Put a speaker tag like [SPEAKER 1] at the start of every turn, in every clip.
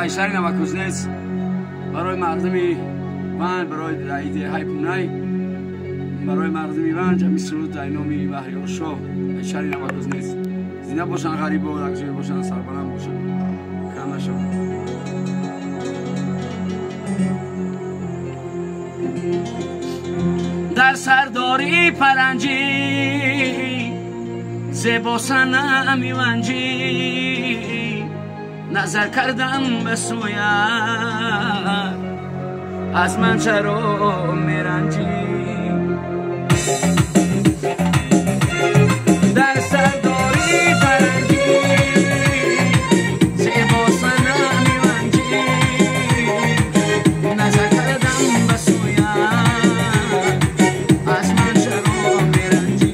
[SPEAKER 1] ایشار نمکوزنس برای مردمی من برای عید هایپونای برای مردمی من جمعی سرود در نامی بهریار شاه ایشار نمکوزنس زنده باشن غریب و رکجوی باشن سربلند باشن کم نشون در سرداری پرنجی زیبا سنم میونجی نظر کردم به سویت از من چرا میرنجی در سرداری پرنجی زیبا سنم میونجی نظر کردم به سویت از من چرا میرنجی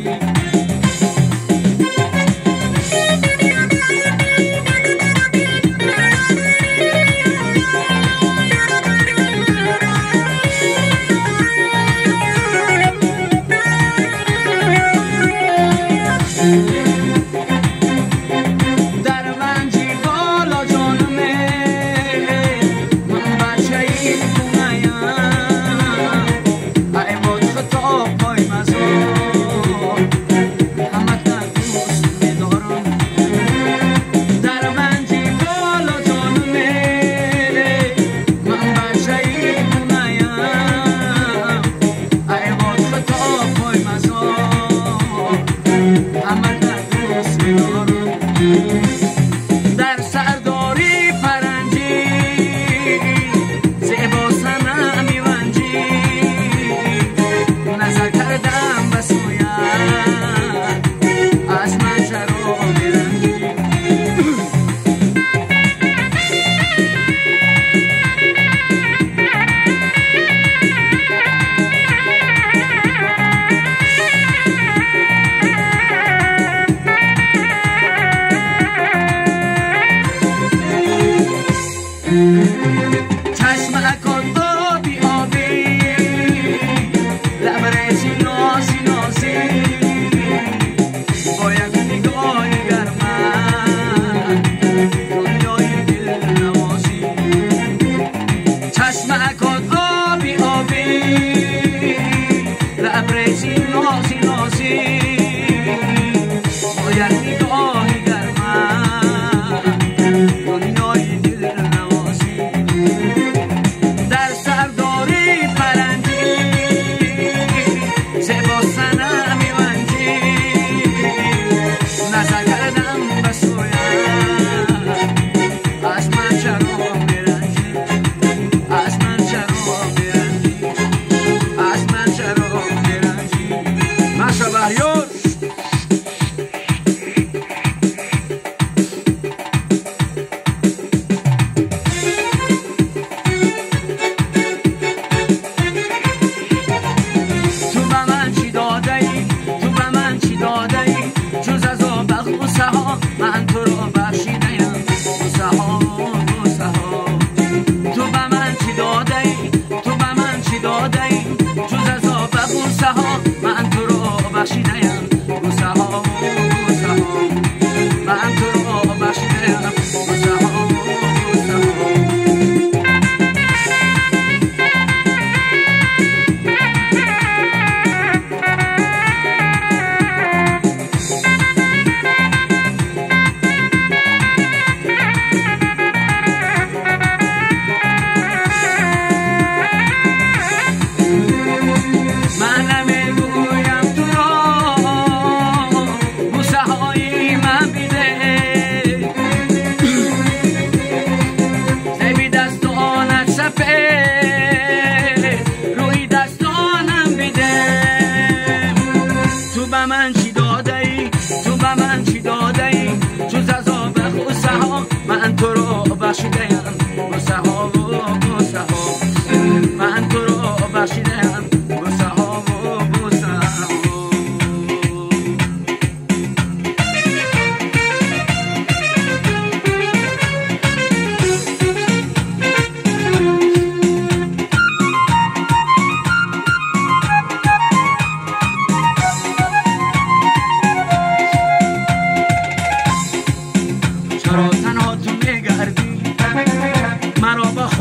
[SPEAKER 2] چرا تنها تو میگردی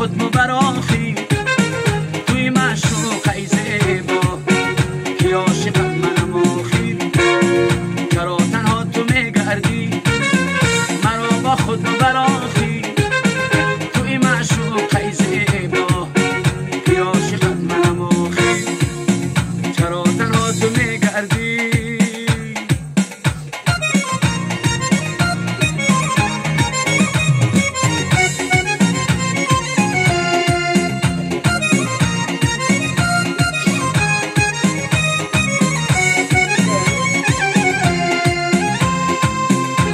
[SPEAKER 2] خود مبراخی